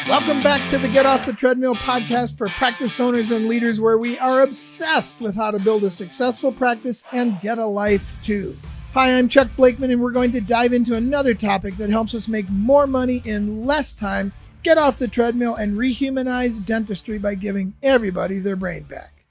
Welcome back to the Get Off the Treadmill podcast for practice owners and leaders, where we are obsessed with how to build a successful practice and get a life too. Hi, I'm Chuck Blakeman, and we're going to dive into another topic that helps us make more money in less time, get off the treadmill, and rehumanize dentistry by giving everybody their brain back.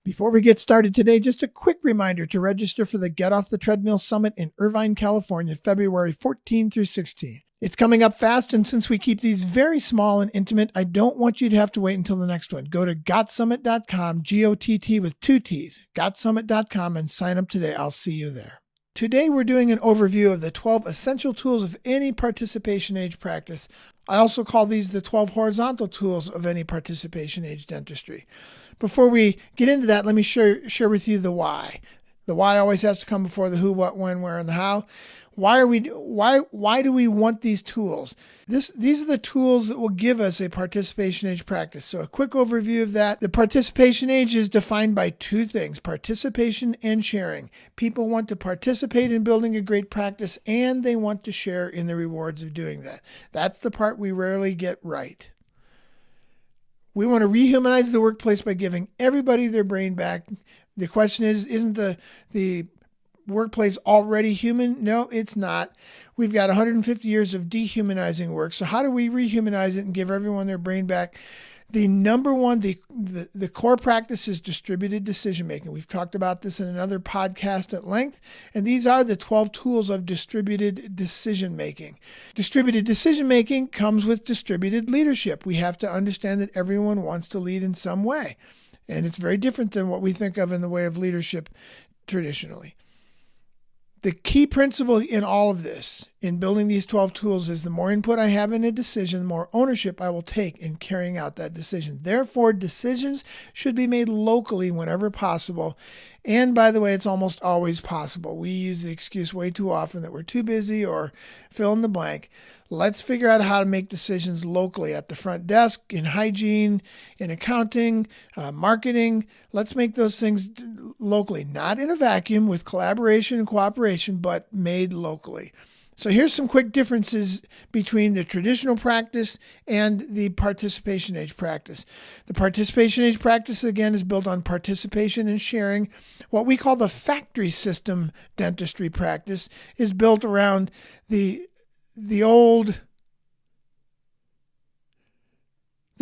Before we get started today, just a quick reminder to register for the Get Off the Treadmill Summit in Irvine, California, February 14 through 16. It's coming up fast, and since we keep these very small and intimate, I don't want you to have to wait until the next one. Go to gotsummit.com, G-O-T-T with 2 T's, gotsummit.com, and sign up today. I'll see you there. Today, we're doing an overview of the 12 essential tools of any participation age practice. I also call these the 12 horizontal tools of any participation age dentistry. Before we get into that, let me share with you the why. The why always has to come before the who, what, when, where, and the how. Why do we want these tools? These are the tools that will give us a participation age practice. So a quick overview of that. The participation age is defined by 2 things, participation and sharing. People want to participate in building a great practice, and they want to share in the rewards of doing that. That's the part we rarely get right. We want to rehumanize the workplace by giving everybody their brain back. The question is, isn't the workplace already human? No, it's not. We've got 150 years of dehumanizing work. So how do we rehumanize it and give everyone their brain back? The number one, the core practice is distributed decision making. We've talked about this in another podcast at length, and these are the 12 tools of distributed decision making. Distributed decision making comes with distributed leadership. We have to understand that everyone wants to lead in some way, and it's very different than what we think of in the way of leadership traditionally. The key principle in all of this, in building these 12 tools, is the more input I have in a decision, the more ownership I will take in carrying out that decision. Therefore, decisions should be made locally whenever possible. And by the way, it's almost always possible. We use the excuse way too often that we're too busy or fill in the blank. Let's figure out how to make decisions locally at the front desk, in hygiene, in accounting, marketing. Let's make those things locally, not in a vacuum, with collaboration and cooperation, but made locally. So here's some quick differences between the traditional practice and the participation age practice. The participation age practice, again, is built on participation and sharing. What we call the factory system dentistry practice is built around the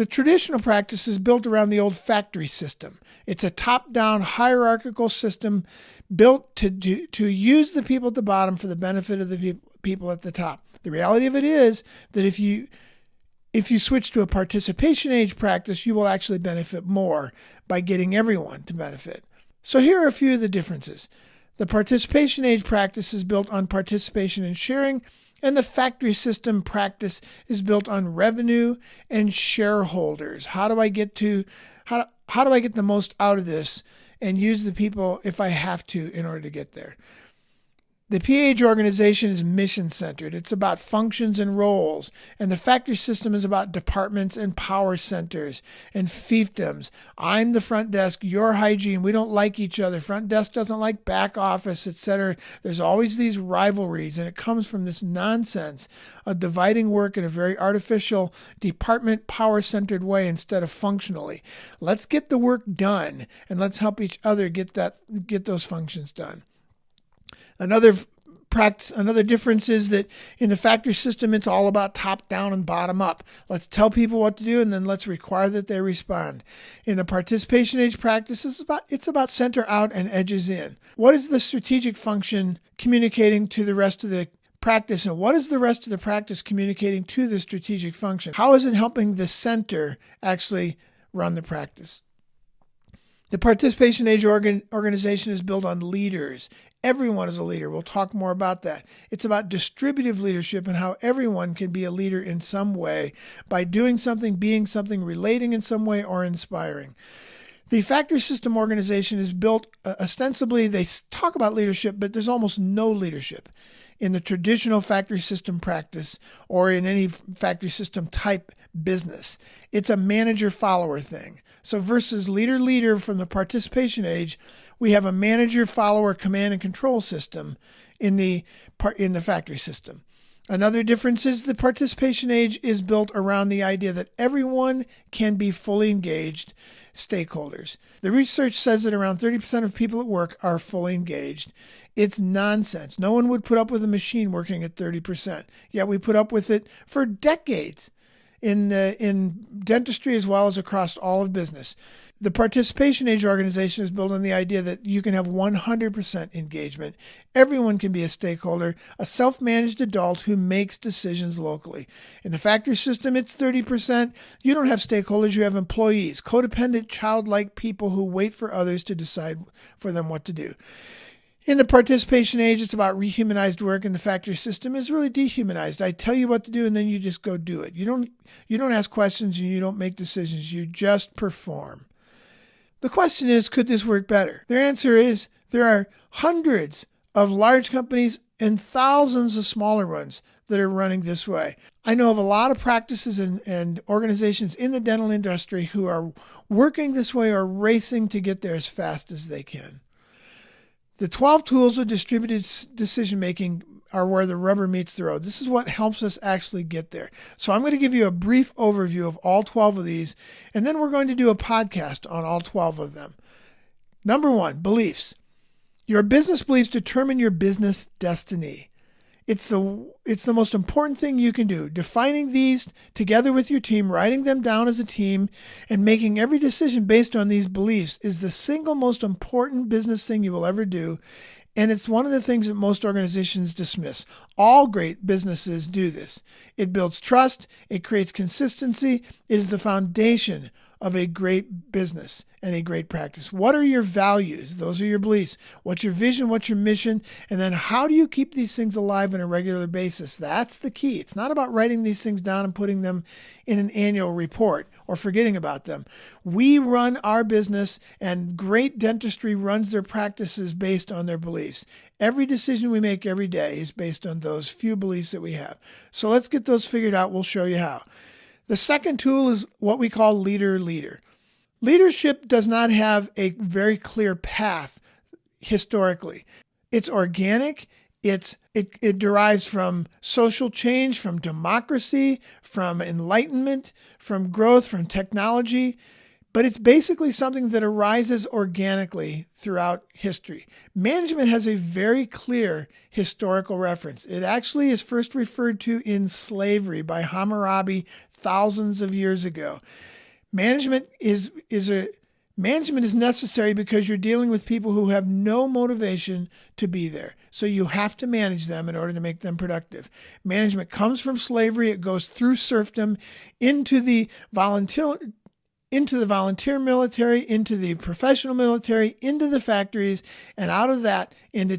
traditional practice is built around the old factory system. It's a top-down hierarchical system built to use the people at the bottom for the benefit of the people at the top. The reality of it is that if you switch to a participation age practice, you will actually benefit more by getting everyone to benefit. So here are a few of the differences. The participation age practice is built on participation and sharing, and the factory system practice is built on revenue and shareholders. How do I get the most out of this and use the people if I have to in order to get there? The PH organization is mission-centered. It's about functions and roles. And the factory system is about departments and power centers and fiefdoms. I'm the front desk, you're hygiene. We don't like each other. Front desk doesn't like back office, etc. There's always these rivalries, and it comes from this nonsense of dividing work in a very artificial, department, power-centered way instead of functionally. Let's get the work done, and let's help each other get those functions done. Another difference is that in the factory system, it's all about top down and bottom up. Let's tell people what to do, and then let's require that they respond. In the participation age practice, it's about center out and edges in. What is the strategic function communicating to the rest of the practice, and what is the rest of the practice communicating to the strategic function? How is it helping the center actually run the practice? The participation age organization is built on leaders. Everyone is a leader. We'll talk more about that. It's about distributive leadership and how everyone can be a leader in some way by doing something, being something, relating in some way, or inspiring. The factory system organization is built ostensibly, they talk about leadership, but there's almost no leadership in the traditional factory system practice or in any factory system type business. It's a manager-follower thing. So versus leader from the participation age, we have a manager-follower command and control system in the factory system. Another difference is the participation age is built around the idea that everyone can be fully engaged stakeholders. The research says that around 30% of people at work are fully engaged. It's nonsense. No one would put up with a machine working at 30%. Yet we put up with it for decades in dentistry as well as across all of business. The participation age organization is built on the idea that you can have 100% engagement. Everyone can be a stakeholder, a self-managed adult who makes decisions locally. In the factory system, it's 30%. You don't have stakeholders, you have employees, codependent, childlike people who wait for others to decide for them what to do. In the participation age, it's about rehumanized work. In the factory system, is really dehumanized. I tell you what to do, and then you just go do it. You don't ask questions, and you don't make decisions. You just perform. The question is, could this work better? Their answer is there are hundreds of large companies and thousands of smaller ones that are running this way. I know of a lot of practices and organizations in the dental industry who are working this way or racing to get there as fast as they can. The 12 tools of distributed decision-making are where the rubber meets the road. This is what helps us actually get there. So I'm going to give you a brief overview of all 12 of these, and then we're going to do a podcast on all 12 of them. Number 1, beliefs. Your business beliefs determine your business destiny. It's the most important thing you can do. Defining these together with your team, writing them down as a team, and making every decision based on these beliefs is the single most important business thing you will ever do. And it's one of the things that most organizations dismiss. All great businesses do this. It builds trust. It creates consistency. It is the foundation of a great business and a great practice. What are your values? Those are your beliefs. What's your vision? What's your mission? And then how do you keep these things alive on a regular basis? That's the key. It's not about writing these things down and putting them in an annual report or forgetting about them. We run our business, and great dentistry runs their practices based on their beliefs. Every decision we make every day is based on those few beliefs that we have. So let's get those figured out. We'll show you how. The second tool is what we call leader. Leadership does not have a very clear path historically. It's organic. It derives from social change, from democracy, from enlightenment, from growth, from technology. But it's basically something that arises organically throughout history. Management has a very clear historical reference. It actually is first referred to in slavery by Hammurabi thousands of years ago. Management is necessary because you're dealing with people who have no motivation to be there. So you have to manage them in order to make them productive. Management comes from slavery. It goes through serfdom into the volunteer military, into the professional military, into the factories, and out of that into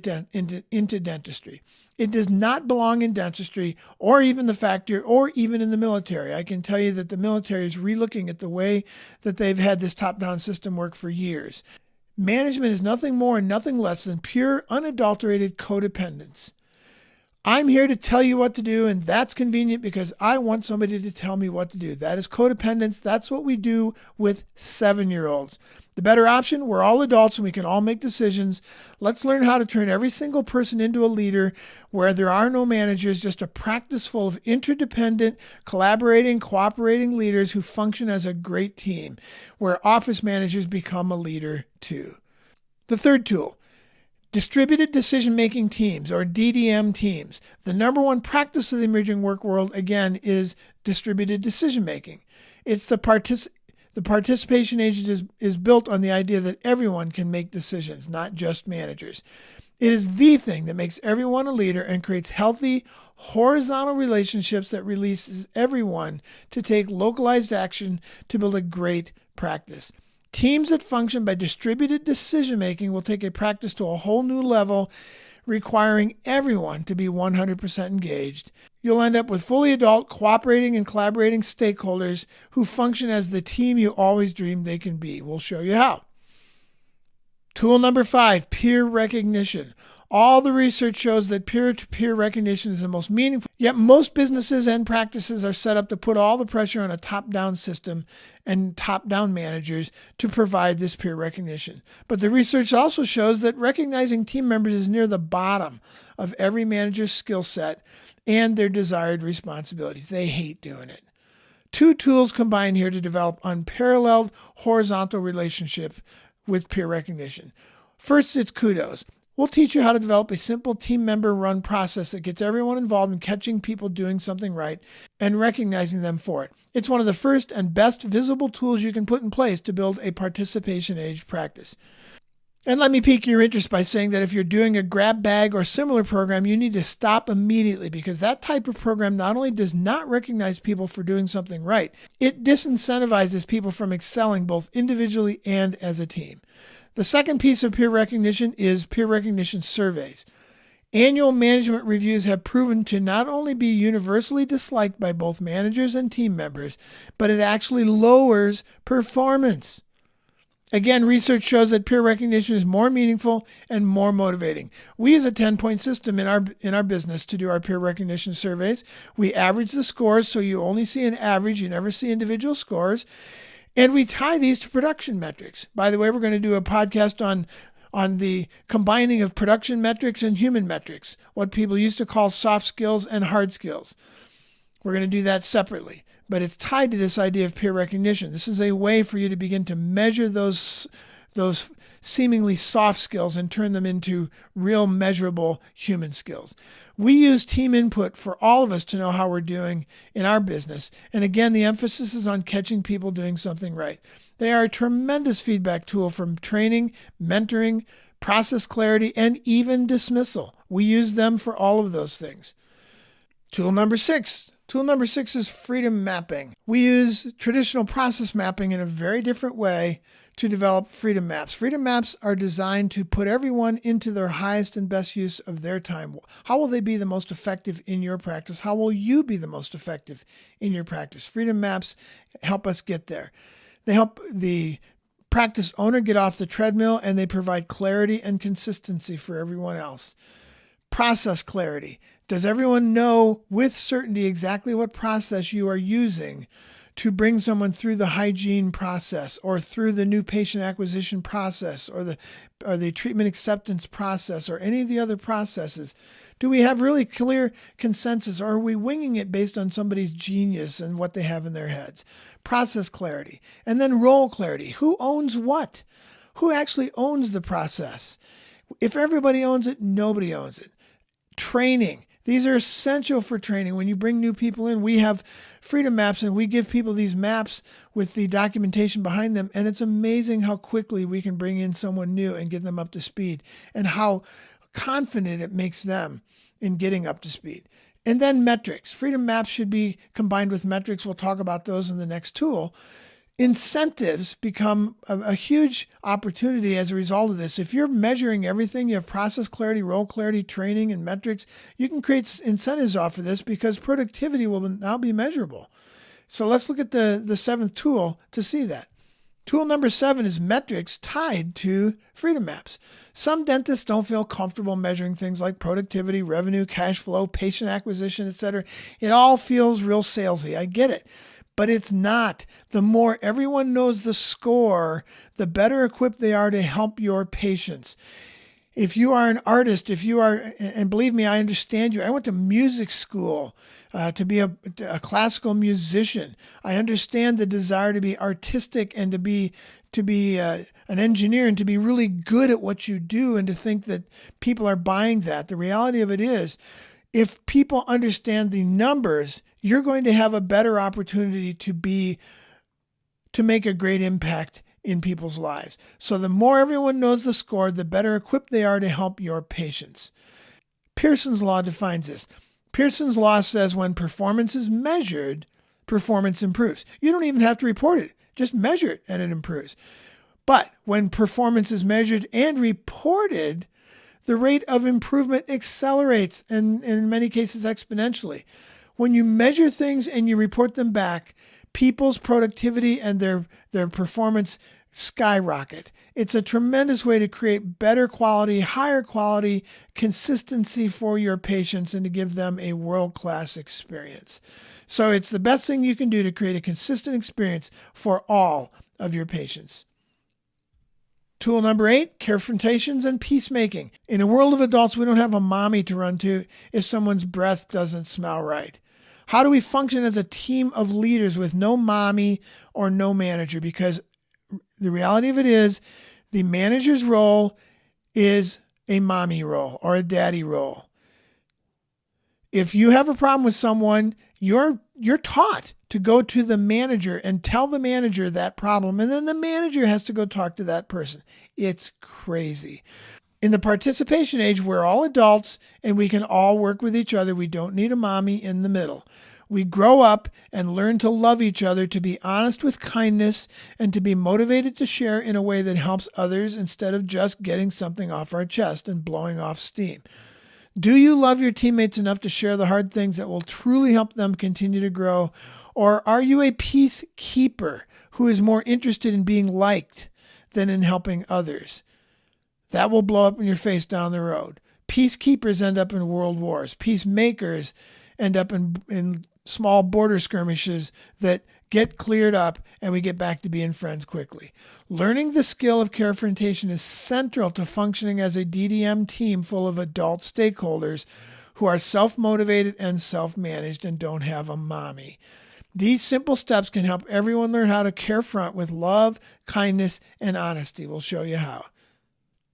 dentistry. It does not belong in dentistry or even the factory or even in the military. I can tell you that the military is relooking at the way that they've had this top-down system work for years. Management is nothing more and nothing less than pure, unadulterated codependence. I'm here to tell you what to do, and that's convenient because I want somebody to tell me what to do. That is codependence. That's what we do with 7-year-olds. The better option, we're all adults and we can all make decisions. Let's learn how to turn every single person into a leader where there are no managers, just a practice full of interdependent, collaborating, cooperating leaders who function as a great team, where office managers become a leader too. The third tool, distributed decision-making teams, or DDM teams. The number one practice of the emerging work world, again, is distributed decision-making. It's the participation age is built on the idea that everyone can make decisions, not just managers. It is the thing that makes everyone a leader and creates healthy, horizontal relationships that releases everyone to take localized action to build a great practice. Teams that function by distributed decision-making will take a practice to a whole new level, requiring everyone to be 100% engaged. You'll end up with fully adult, cooperating and collaborating stakeholders who function as the team you always dreamed they can be. We'll show you how. Tool number 5, peer recognition. All the research shows that peer-to-peer recognition is the most meaningful, yet most businesses and practices are set up to put all the pressure on a top-down system and top-down managers to provide this peer recognition. But the research also shows that recognizing team members is near the bottom of every manager's skill set and their desired responsibilities. They hate doing it. Two tools combine here to develop unparalleled horizontal relationship with peer recognition. First, it's kudos. We'll teach you how to develop a simple team member run process that gets everyone involved in catching people doing something right and recognizing them for it. It's one of the first and best visible tools you can put in place to build a participation-age practice. And let me pique your interest by saying that if you're doing a grab bag or similar program, you need to stop immediately, because that type of program not only does not recognize people for doing something right, it disincentivizes people from excelling both individually and as a team. The second piece of peer recognition is peer recognition surveys. Annual management reviews have proven to not only be universally disliked by both managers and team members, but it actually lowers performance. Again, research shows that peer recognition is more meaningful and more motivating. We use a 10-point system in our business to do our peer recognition surveys. We average the scores, so you only see an average, you never see individual scores. And we tie these to production metrics. By the way, we're going to do a podcast on the combining of production metrics and human metrics, what people used to call soft skills and hard skills. We're going to do that separately, but it's tied to this idea of peer recognition. This is a way for you to begin to measure those seemingly soft skills and turn them into real measurable human skills. We use team input for all of us to know how we're doing in our business. And again, the emphasis is on catching people doing something right. They are a tremendous feedback tool from training, mentoring, process clarity, and even dismissal. We use them for all of those things. Tool number 6. Tool number 6 is freedom mapping. We use traditional process mapping in a very different way to develop freedom maps. Freedom maps are designed to put everyone into their highest and best use of their time. How will they be the most effective in your practice? How will you be the most effective in your practice? Freedom maps help us get there. They help the practice owner get off the treadmill, and they provide clarity and consistency for everyone else. Process clarity. Does everyone know with certainty exactly what process you are using to bring someone through the hygiene process, or through the new patient acquisition process, or the treatment acceptance process, or any of the other processes? Do we have really clear consensus, or are we winging it based on somebody's genius and what they have in their heads? Process clarity. And then role clarity. Who owns what? Who actually owns the process? If everybody owns it, nobody owns it. Training. These are essential for training. When you bring new people in, we have freedom maps, and we give people these maps with the documentation behind them. And it's amazing how quickly we can bring in someone new and get them up to speed, and how confident it makes them in getting up to speed. And then metrics. Freedom maps should be combined with metrics. We'll talk about those in the next tool. Incentives become a huge opportunity as a result of this. If you're measuring everything, you have process clarity, role clarity, training, and metrics, you can create incentives off of this, because productivity will now be measurable. So let's look at the 7th tool to see that. Tool number 7 is metrics tied to freedom maps. Some dentists don't feel comfortable measuring things like productivity, revenue, cash flow, patient acquisition, etc. It all feels real salesy. I get it. But it's not. The more everyone knows the score, the better equipped they are to help your patients. If you are an artist, and believe me, I understand you. I went to music school to be a classical musician. I understand the desire to be artistic and to be an engineer, and to be really good at what you do, and to think that people are buying that. The reality of it is, if people understand the numbers, you're going to have a better opportunity to make a great impact in people's lives. So the more everyone knows the score, the better equipped they are to help your patients. Pearson's law defines this. Pearson's law says when performance is measured, performance improves. You don't even have to report it. Just measure it and it improves. But when performance is measured and reported, the rate of improvement accelerates, and in many cases exponentially. When you measure things and you report them back, people's productivity and their performance skyrocket. It's a tremendous way to create better quality, higher quality consistency for your patients and to give them a world-class experience. So it's the best thing you can do to create a consistent experience for all of your patients. Tool number 8, Carefrontations and peacemaking. In a world of adults, we don't have a mommy to run to if someone's breath doesn't smell right. How do we function as a team of leaders with no mommy or no manager? Because the reality of it is the manager's role is a mommy role or a daddy role. If you have a problem with someone, you're taught to go to the manager and tell the manager that problem, and then the manager has to go talk to that person. It's crazy. In the participation age, we're all adults and we can all work with each other. We don't need a mommy in the middle. We grow up and learn to love each other, to be honest with kindness, and to be motivated to share in a way that helps others instead of just getting something off our chest and blowing off steam. Do you love your teammates enough to share the hard things that will truly help them continue to grow? Or are you a peacekeeper who is more interested in being liked than in helping others? That will blow up in your face down the road. Peacekeepers end up in world wars. Peacemakers end up in small border skirmishes that get cleared up and we get back to being friends quickly. Learning the skill of Carefrontation is central to functioning as a DDM team full of adult stakeholders who are self-motivated and self-managed and don't have a mommy. These simple steps can help everyone learn how to carefront with love, kindness, and honesty. We'll show you how.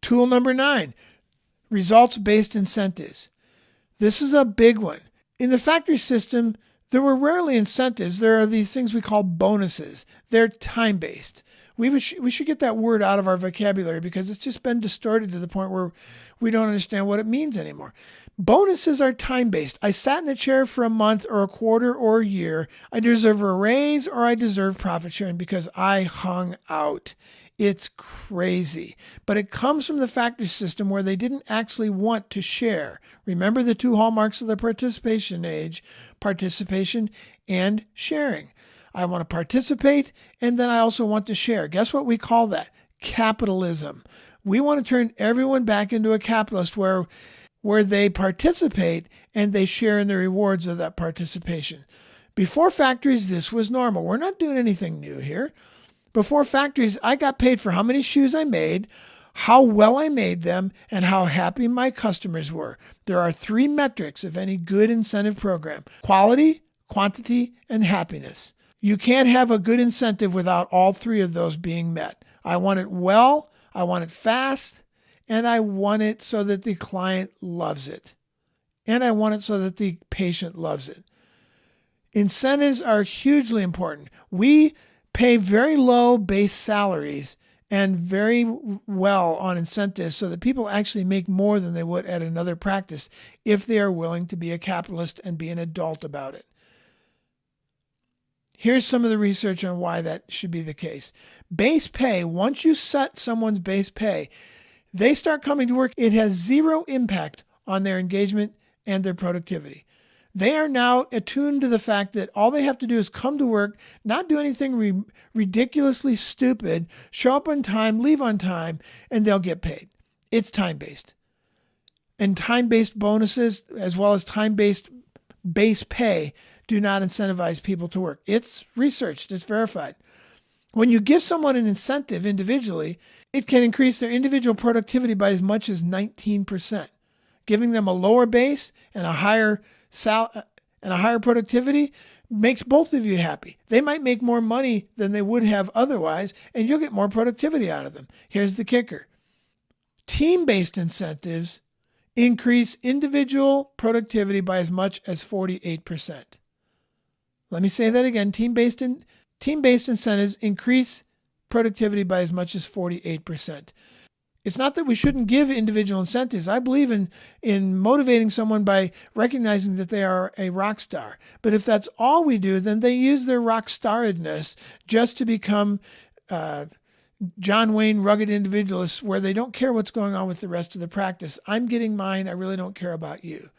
Tool number 9, results-based incentives. This is a big one. In the factory system, there were rarely incentives. There are these things we call bonuses. They're time-based. We should get that word out of our vocabulary because it's just been distorted to the point where we don't understand what it means anymore. Bonuses are time-based. I sat in the chair for a month or a quarter or a year. I deserve a raise or I deserve profit sharing because I hung out. It's crazy. But it comes from the factory system where they didn't actually want to share. Remember the 2 hallmarks of the participation age, participation and sharing. I want to participate and then I also want to share. Guess what we call that? Capitalism. We want to turn everyone back into a capitalist where they participate and they share in the rewards of that participation. Before factories, this was normal. We're not doing anything new here. Before factories, I got paid for how many shoes I made, how well I made them, and how happy my customers were. There are 3 metrics of any good incentive program: quality, quantity, and happiness. You can't have a good incentive without all 3 of those being met. I want it well, I want it fast, and I want it so that the client loves it. And I want it so that the patient loves it. Incentives are hugely important. We pay very low base salaries and very well on incentives so that people actually make more than they would at another practice if they are willing to be a capitalist and be an adult about it. Here's some of the research on why that should be the case. Base pay, once you set someone's base pay, they start coming to work. It has 0 impact on their engagement and their productivity. They are now attuned to the fact that all they have to do is come to work, not do anything ridiculously stupid, show up on time, leave on time, and they'll get paid. It's time-based. And time-based bonuses, as well as time-based base pay, do not incentivize people to work. It's researched. It's verified. When you give someone an incentive individually, it can increase their individual productivity by as much as 19%. Giving them a lower base and a higher productivity makes both of you happy. They might make more money than they would have otherwise, and you'll get more productivity out of them. Here's the kicker. Team-based incentives increase individual productivity by as much as 48%. Let me say that again. Team-based incentives increase productivity by as much as 48%. It's not that we shouldn't give individual incentives. I believe in motivating someone by recognizing that they are a rock star. But if that's all we do, then they use their rock staredness just to become John Wayne rugged individualists where they don't care what's going on with the rest of the practice. I'm getting mine. I really don't care about you.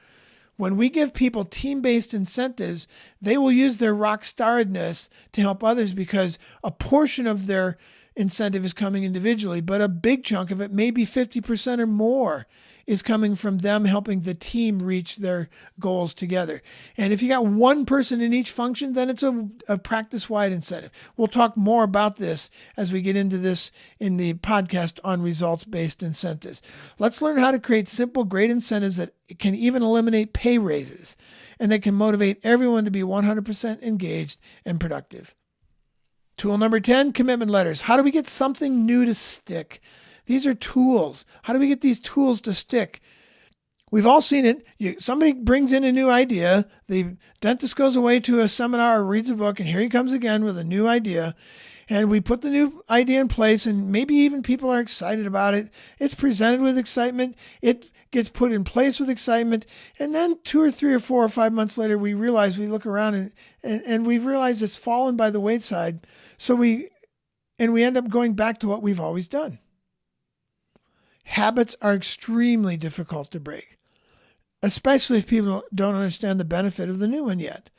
When we give people team-based incentives, they will use their rock staredness to help others because a portion of their incentive is coming individually, but a big chunk of it, maybe 50% or more, is coming from them helping the team reach their goals together. And if you got one person in each function, then it's a practice-wide incentive. We'll talk more about this as we get into this in the podcast on results-based incentives. Let's learn how to create simple, great incentives that can even eliminate pay raises and that can motivate everyone to be 100% engaged and productive. Tool number 10, commitment letters. How do we get something new to stick? These are tools. How do we get these tools to stick? We've all seen it. Somebody brings in a new idea. The dentist goes away to a seminar or reads a book, and here he comes again with a new idea. And we put the new idea in place, and maybe even people are excited about it. It's presented with excitement. It gets put in place with excitement. And then 2 or 3 or 4 or 5 months later, we look around and we've realized it's fallen by the wayside. So we end up going back to what we've always done. Habits are extremely difficult to break, especially if people don't understand the benefit of the new one yet.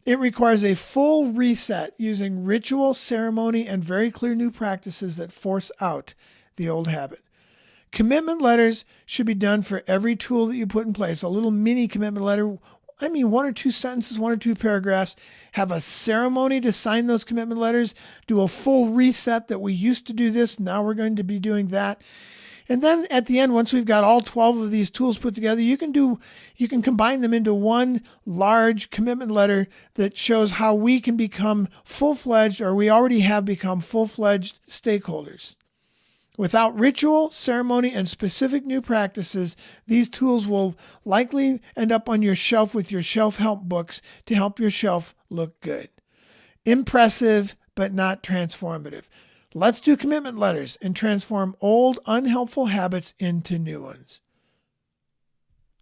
It requires a full reset using ritual, ceremony, and very clear new practices that force out the old habit. Commitment letters should be done for every tool that you put in place. A little mini commitment letter, 1 or 2 sentences, 1 or 2 paragraphs. Have a ceremony to sign those commitment letters. Do a full reset that we used to do this, now we're going to be doing that. And then at the end, once we've got all 12 of these tools put together, you can combine them into one large commitment letter that shows how we can become full-fledged, or we already have become full-fledged stakeholders. Without ritual, ceremony, and specific new practices, these tools will likely end up on your shelf with your shelf help books to help your shelf look good. Impressive, but not transformative. Let's do commitment letters and transform old, unhelpful habits into new ones.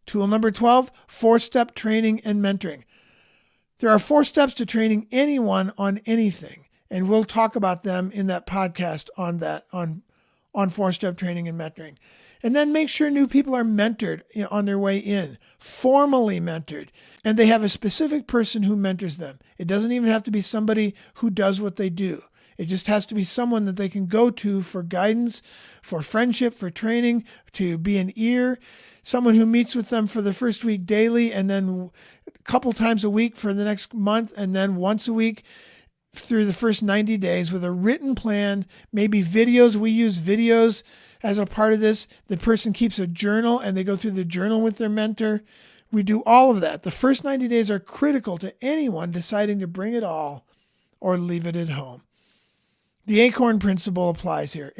Tool number 12, 4-step training and mentoring. There are 4 steps to training anyone on anything, and we'll talk about them in that podcast on 4-step training and mentoring. And then make sure new people are mentored on their way in, formally mentored, and they have a specific person who mentors them. It doesn't even have to be somebody who does what they do. It just has to be someone that they can go to for guidance, for friendship, for training, to be an ear, someone who meets with them for the first week daily, and then a couple times a week for the next month, and then once a week through the first 90 days with a written plan, maybe videos. We use videos as a part of this. The person keeps a journal and they go through the journal with their mentor. We do all of that. The first 90 days are critical to anyone deciding to bring it all or leave it at home. The acorn principle applies here.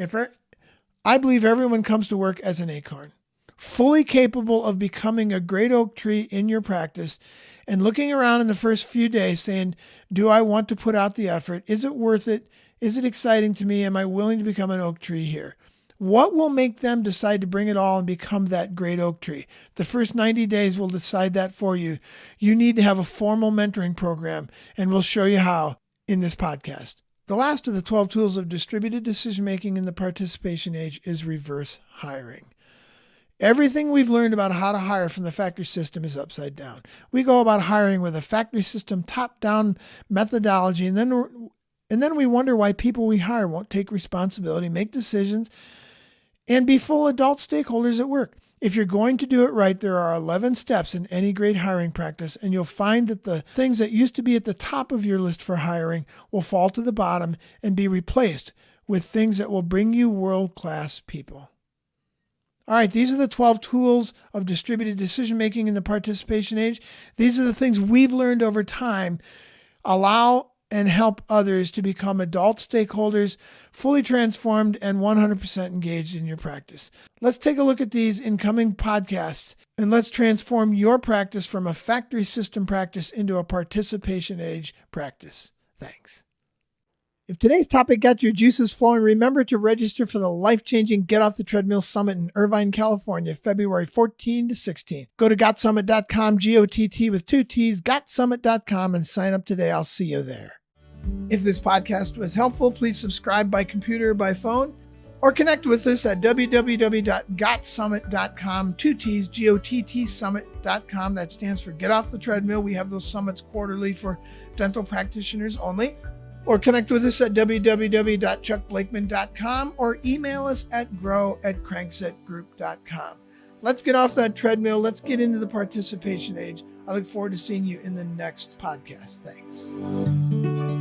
I believe everyone comes to work as an acorn, fully capable of becoming a great oak tree in your practice, and looking around in the first few days saying, do I want to put out the effort? Is it worth it? Is it exciting to me? Am I willing to become an oak tree here? What will make them decide to bring it all and become that great oak tree? The first 90 days will decide that for you. You need to have a formal mentoring program, and we'll show you how in this podcast. The last of the 12 tools of distributed decision-making in the participation age is reverse hiring. Everything we've learned about how to hire from the factory system is upside down. We go about hiring with a factory system top-down methodology, and then we wonder why people we hire won't take responsibility, make decisions, and be full adult stakeholders at work. If you're going to do it right, there are 11 steps in any great hiring practice, and you'll find that the things that used to be at the top of your list for hiring will fall to the bottom and be replaced with things that will bring you world-class people. All right, these are the 12 tools of distributed decision-making in the participation age. These are the things we've learned over time. Allow and help others to become adult stakeholders, fully transformed and 100% engaged in your practice. Let's take a look at these in coming podcasts, and let's transform your practice from a factory system practice into a participation age practice. Thanks. If today's topic got your juices flowing, remember to register for the life-changing Get Off the Treadmill Summit in Irvine, California, February 14 to 16. Go to GOTSummit.com, G-O-T-T with 2 T's, GOTSummit.com, and sign up today. I'll see you there. If this podcast was helpful, please subscribe by computer or by phone, or connect with us at www.gotsummit.com, 2 T's, G-O-T-T summit.com. That stands for Get Off the Treadmill. We have those summits quarterly for dental practitioners only. Or connect with us at www.chuckblakeman.com or email us at grow@cranksetgroup.com. Let's get off that treadmill. Let's get into the participation age. I look forward to seeing you in the next podcast. Thanks.